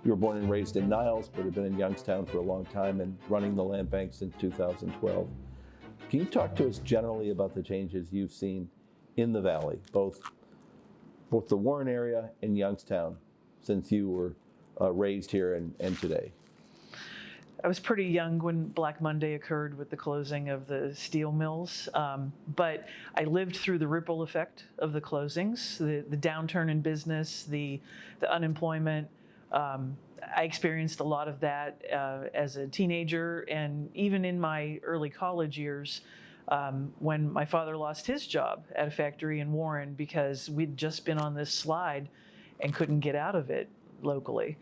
You were born and raised in Niles, but have been in Youngstown for a long time and running the land bank since 2012. Can you talk to us generally about the changes you've seen in the Valley, both the Warren area and Youngstown, since you were raised here and today? I was pretty young when Black Monday occurred with the closing of the steel mills, but I lived through the ripple effect of the closings, the downturn in business, the unemployment. I experienced a lot of that as a teenager, and even in my early college years, when my father lost his job at a factory in Warren because we'd just been on this slide and couldn't get out of it locally.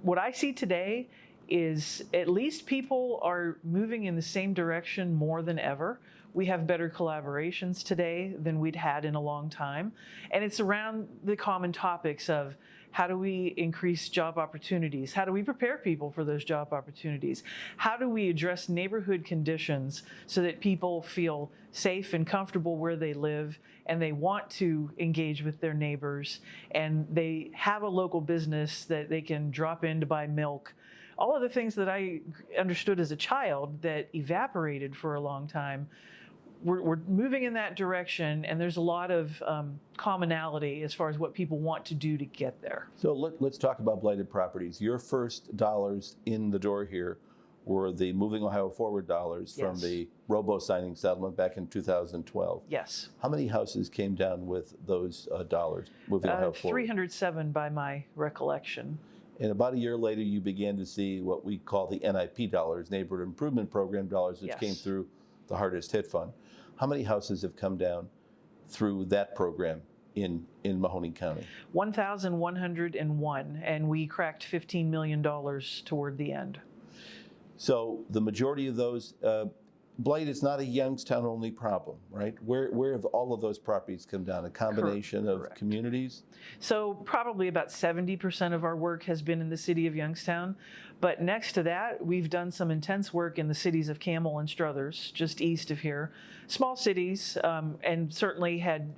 What I see today is at least people are moving in the same direction more than ever. We have better collaborations today than we'd had in a long time. And it's around the common topics of how do we increase job opportunities? How do we prepare people for those job opportunities? How do we address neighborhood conditions so that people feel safe and comfortable where they live and they want to engage with their neighbors and they have a local business that they can drop in to buy milk? All of the things that I understood as a child that evaporated for a long time, we're moving in that direction, and there's a lot of commonality as far as what people want to do to get there. So let's talk about Blighted Properties. Your first dollars in the door here were the Moving Ohio Forward dollars from the robo-signing settlement back in 2012. Yes. How many houses came down with those dollars, Moving Ohio Forward? 307 by my recollection. And about a year later, you began to see what we call the NIP dollars, Neighborhood Improvement Program dollars, which came through the Hardest Hit Fund. How many houses have come down through that program in Mahoning County? 1,101, and we cracked $15 million toward the end. So the majority of those, blight is not a Youngstown-only problem, right? Where have all of those properties come down? A combination of communities? So probably about 70% of our work has been in the city of Youngstown. But next to that, we've done some intense work in the cities of Campbell and Struthers, just east of here. Small cities, and certainly had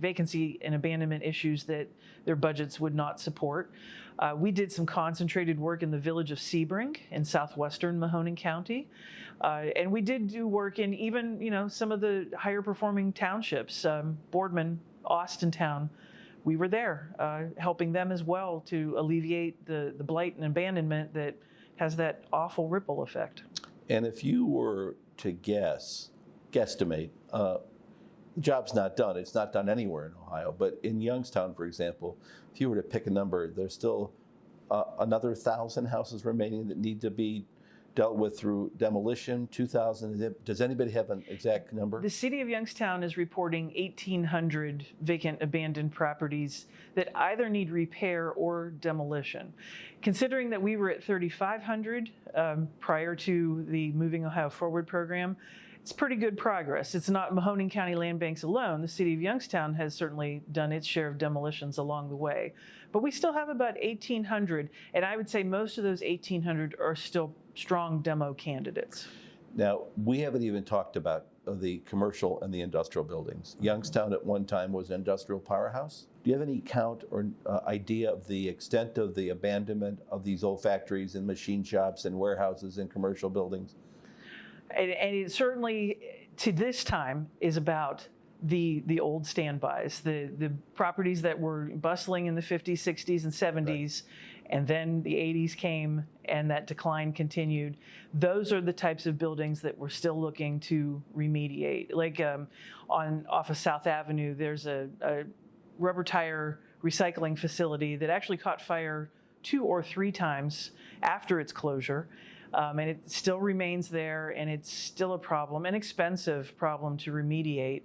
vacancy and abandonment issues that their budgets would not support. We did some concentrated work in the village of Sebring in Southwestern Mahoning County. And we did do work in even, some of the higher performing townships, Boardman, Austintown. We were there helping them as well to alleviate the blight and abandonment that has that awful ripple effect. And if you were to guesstimate, the job's not done. It's not done anywhere in Ohio. But in Youngstown, for example, if you were to pick a number, there's still another 1,000 houses remaining that need to be dealt with through demolition, 2,000. Does anybody have an exact number? The city of Youngstown is reporting 1,800 vacant abandoned properties that either need repair or demolition. Considering that we were at 3,500 prior to the Moving Ohio Forward program, it's pretty good progress. It's not Mahoning County Land Banks alone. The city of Youngstown has certainly done its share of demolitions along the way. But we still have about 1,800, and I would say most of those 1,800 are still strong demo candidates. Now, we haven't even talked about the commercial and the industrial buildings. Youngstown at one time was an industrial powerhouse. Do you have any count or idea of the extent of the abandonment of these old factories and machine shops and warehouses and commercial buildings? And it certainly, to this time, is about the old standbys, the properties that were bustling in the 50s, 60s, and 70s, and then the 80s came and that decline continued. Those are the types of buildings that we're still looking to remediate. Like off of South Avenue, there's a rubber tire recycling facility that actually caught fire 2 or 3 times after its closure. And it still remains there, and it's still a problem, an expensive problem to remediate.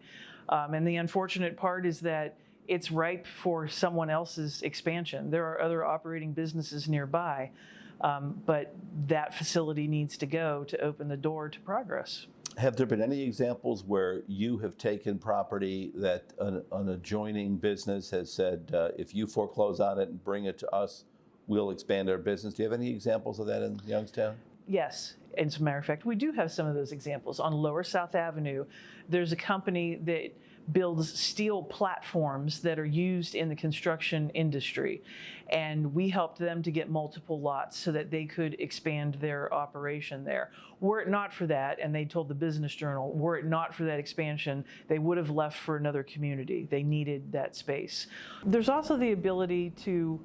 And the unfortunate part is that it's ripe for someone else's expansion. There are other operating businesses nearby, but that facility needs to go to open the door to progress. Have there been any examples where you have taken property that an adjoining business has said, if you foreclose on it and bring it to us, we'll expand our business? Do you have any examples of that in Youngstown? Yes. As a matter of fact, we do have some of those examples. On Lower South Avenue, there's a company that builds steel platforms that are used in the construction industry. And we helped them to get multiple lots so that they could expand their operation there. Were it not for that, and they told the Business Journal, were it not for that expansion, they would have left for another community. They needed that space. There's also the ability to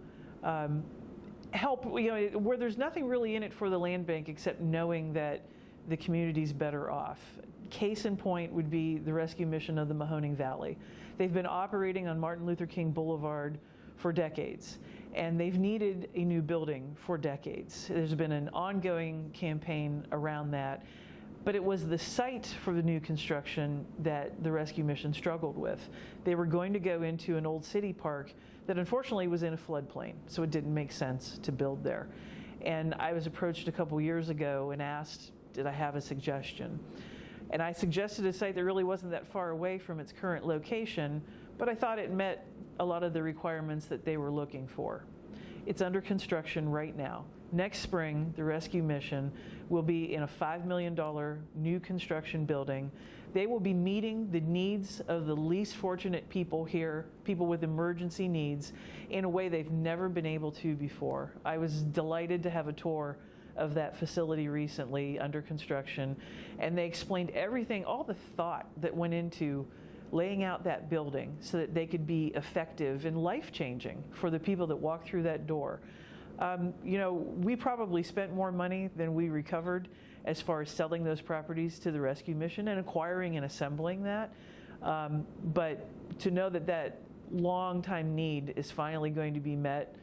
help, where there's nothing really in it for the land bank except knowing that the community's better off. Case in point would be the rescue mission of the Mahoning Valley. They've been operating on Martin Luther King Boulevard for decades, and they've needed a new building for decades. There's been an ongoing campaign around that, but it was the site for the new construction that the rescue mission struggled with. They were going to go into an old city park that unfortunately was in a floodplain, so it didn't make sense to build there. And I was approached a couple years ago and asked, did I have a suggestion? And I suggested a site that really wasn't that far away from its current location, but I thought it met a lot of the requirements that they were looking for. It's under construction right now. Next spring, the rescue mission will be in a $5 million new construction building. They will be meeting the needs of the least fortunate people here, people with emergency needs, in a way they've never been able to before. I was delighted to have a tour of that facility recently under construction, and they explained everything, all the thought that went into laying out that building so that they could be effective and life-changing for the people that walk through that door. We probably spent more money than we recovered as far as selling those properties to the rescue mission and acquiring and assembling that. But to know that that long-time need is finally going to be met,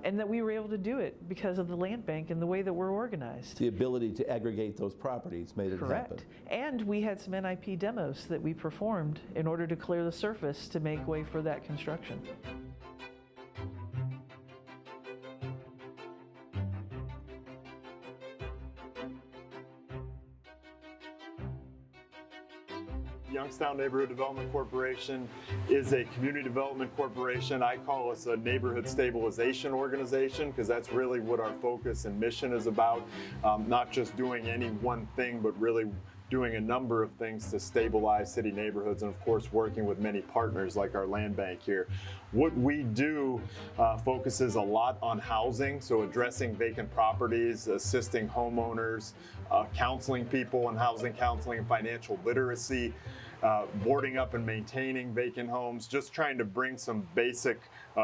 and that we were able to do it because of the land bank and the way that we're organized. The ability to aggregate those properties made it Correct. happen. And we had some NIP demos that we performed in order to clear the surface to make way for that construction. Youngstown Neighborhood Development Corporation is a community development corporation. I call us a neighborhood stabilization organization because that's really what our focus and mission is about. Not just doing any one thing, but really doing a number of things to stabilize city neighborhoods, and of course working with many partners like our land bank here. What we do focuses a lot on housing, so addressing vacant properties, assisting homeowners, counseling people in housing counseling and financial literacy, boarding up and maintaining vacant homes, just trying to bring some basic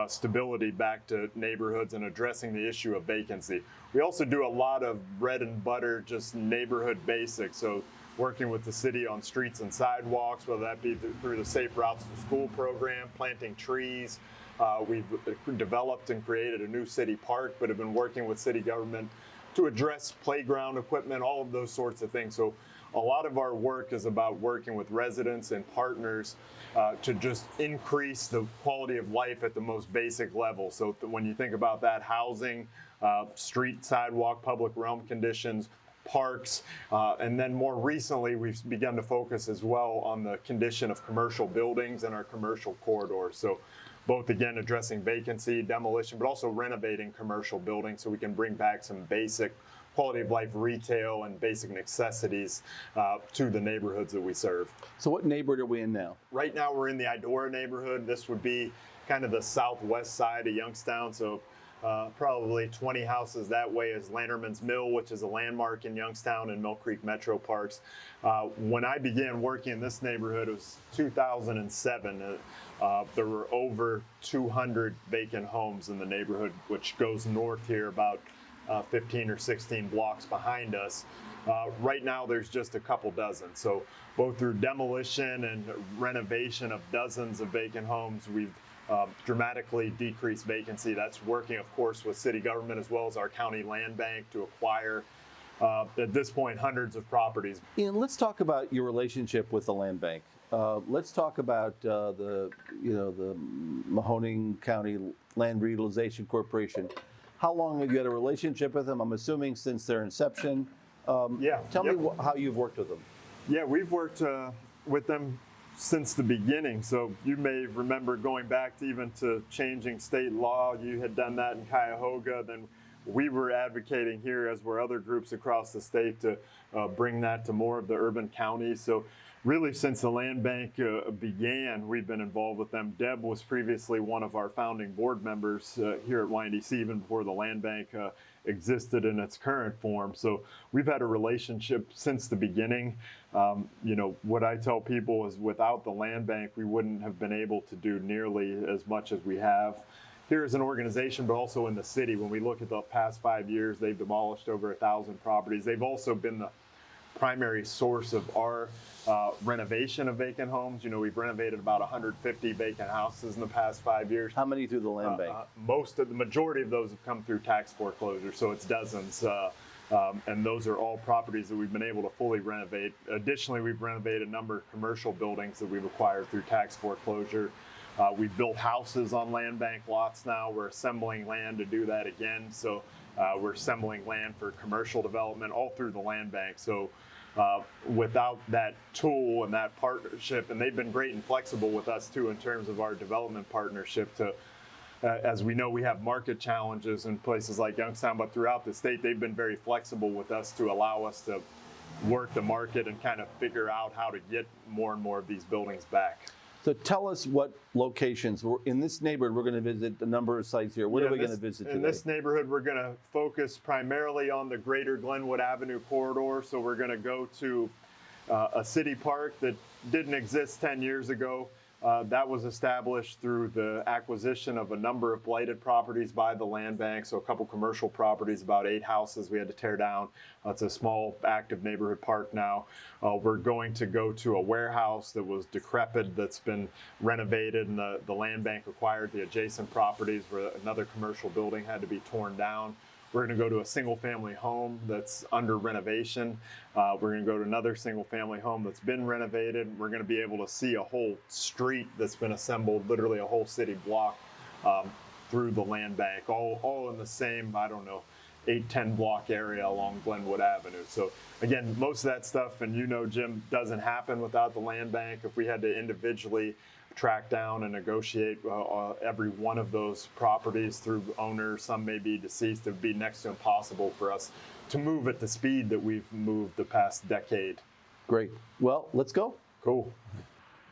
stability back to neighborhoods and addressing the issue of vacancy. We also do a lot of bread and butter, just neighborhood basics, so working with the city on streets and sidewalks, whether that be through the Safe Routes to School program, planting trees. We've developed and created a new city park, but have been working with city government to address playground equipment, all of those sorts of things. So a lot of our work is about working with residents and partners to just increase the quality of life at the most basic level. So when you think about that, housing, street, sidewalk, public realm conditions, parks, and then more recently we've begun to focus as well on the condition of commercial buildings and our commercial corridors. So both again addressing vacancy, demolition, but also renovating commercial buildings so we can bring back some basic quality of life retail and basic necessities to the neighborhoods that we serve. So what neighborhood are we in now? Right now we're in the Idora neighborhood. This would be kind of the southwest side of Youngstown. So probably 20 houses that way is Lanterman's Mill, which is a landmark in Youngstown, and Mill Creek Metro Parks. When I began working in this neighborhood, it was 2007. There were over 200 vacant homes in the neighborhood, which goes north here about 15 or 16 blocks behind us. Right now, there's just a couple dozen. So both through demolition and renovation of dozens of vacant homes, we've dramatically decreased vacancy. That's working, of course, with city government as well as our county land bank to acquire, at this point, hundreds of properties. Ian, let's talk about your relationship with the land bank. Let's talk about the Mahoning County Land Reutilization Corporation. How long have you had a relationship with them? I'm assuming since their inception. Tell me how you've worked with them. Yeah, we've worked with them since the beginning. So you may remember going back to even to changing state law. You had done that in Cuyahoga. Then we were advocating here, as were other groups across the state, to bring that to more of the urban counties. So really since the land bank began, we've been involved with them. Deb was previously one of our founding board members here at YNDC, even before the land bank existed in its current form. So we've had a relationship since the beginning. You know, what I tell people is without the land bank, we wouldn't have been able to do nearly as much as we have here as an organization, but also in the city. When we look at the past 5 years, they've demolished over 1,000 properties. They've also been the primary source of our renovation of vacant homes. You know, we've renovated about 150 vacant houses in the past 5 years. How many through the land bank? The majority of those have come through tax foreclosure, so it's dozens. And those are all properties that we've been able to fully renovate. Additionally, we've renovated a number of commercial buildings that we've acquired through tax foreclosure. We've built houses on land bank lots now. We're assembling land to do that again. So we're assembling land for commercial development all through the land bank. So without that tool and that partnership, and they've been great and flexible with us too in terms of our development partnership to, as we know, we have market challenges in places like Youngstown, but throughout the state, they've been very flexible with us to allow us to work the market and kind of figure out how to get more and more of these buildings back. So tell us what locations. In this neighborhood, we're going to visit a number of sites here. What are we going to visit today? In this neighborhood, we're going to focus primarily on the greater Glenwood Avenue corridor. So we're going to go to a city park that didn't exist 10 years ago. That was established through the acquisition of a number of blighted properties by the land bank. So a couple commercial properties, about 8 houses we had to tear down. It's a small active neighborhood park now. We're going to go to a warehouse that was decrepit that's been renovated, and the land bank acquired the adjacent properties where another commercial building had to be torn down. We're going to go to a single-family home that's under renovation. We're going to go to another single-family home that's been renovated. We're going to be able to see a whole street that's been assembled, literally a whole city block through the land bank, all in the same, 8-10 block area along Glenwood Avenue. So again, most of that stuff, and you know, Jim, doesn't happen without the land bank. If we had to individually track down and negotiate every one of those properties through owners, some may be deceased, it would be next to impossible for us to move at the speed that we've moved the past decade. Great. Well, let's go. Cool.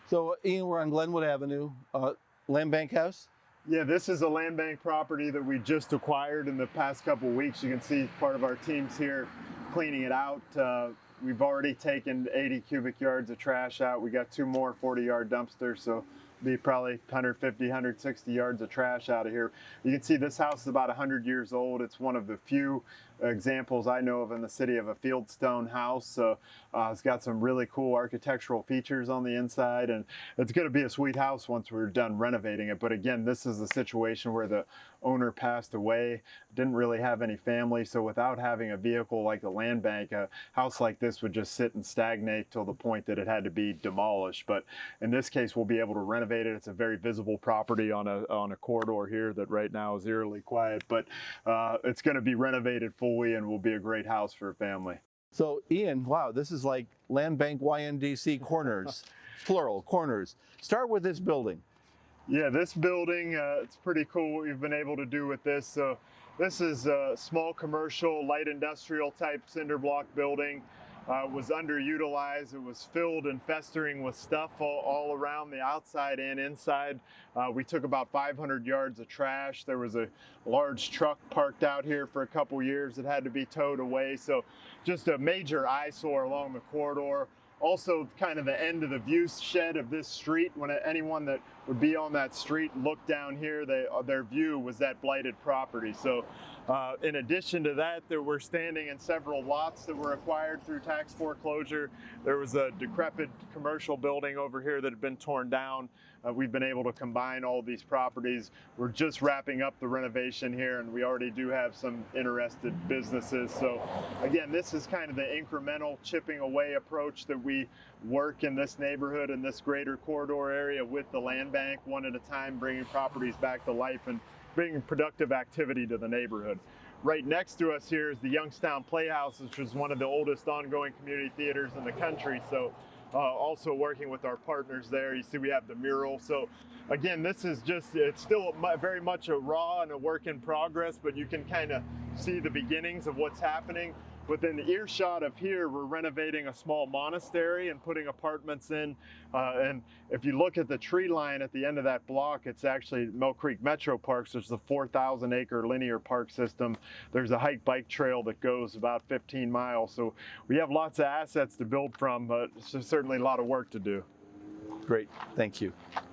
So, Ian, we're on Glenwood Avenue, land bank house. Yeah, this is a land bank property that we just acquired in the past couple of weeks. You can see part of our team's here cleaning it out. We've already taken 80 cubic yards of trash out. We got 2 more 40-yard dumpsters, so be probably 150, 160 yards of trash out of here. You can see this house is about 100 years old. It's one of the few examples I know of in the city of a fieldstone house. It's got some really cool architectural features on the inside, and it's going to be a sweet house once we're done renovating it. But again, this is a situation where the owner passed away, didn't really have any family, so without having a vehicle like the land bank, a house like this would just sit and stagnate till the point that it had to be demolished. But in this case, we'll be able to renovate it. It's a very visible property on a corridor here that right now is eerily quiet, but it's going to be renovated fully and will be a great house for a family. So, Ian, wow, this is like Land Bank YNDC corners, plural, corners. Start with this building. Yeah, this building, it's pretty cool what we've been able to do with this. So this is a small commercial, light industrial type cinder block building. Was underutilized. It was filled and festering with stuff all around the outside and inside. We took about 500 yards of trash. There was a large truck parked out here for a couple years that had to be towed away. So just a major eyesore along the corridor. Also kind of the end of the view shed of this street. When anyone that would be on that street looked down here, their view was that blighted property. So in addition to that, we're standing in several lots that were acquired through tax foreclosure. There was a decrepit commercial building over here that had been torn down. We've been able to combine all these properties. We're just wrapping up the renovation here, and we already do have some interested businesses. So again, this is kind of the incremental chipping away approach that we work in this neighborhood, in this greater corridor area with the land bank, one at a time, bringing properties back to life and bringing productive activity to the neighborhood. Right next to us here is the Youngstown Playhouse, which is one of the oldest ongoing community theaters in the country. So also working with our partners there. You see we have the mural. So again, this is just, it's still very much a raw and a work in progress, but you can kind of see the beginnings of what's happening. within earshot of here, we're renovating a small monastery and putting apartments in. And if you look at the tree line at the end of that block, it's actually Mill Creek Metro Parks. There's the 4,000-acre linear park system. There's a hike bike trail that goes about 15 miles. So we have lots of assets to build from, but it's certainly a lot of work to do. Great, thank you.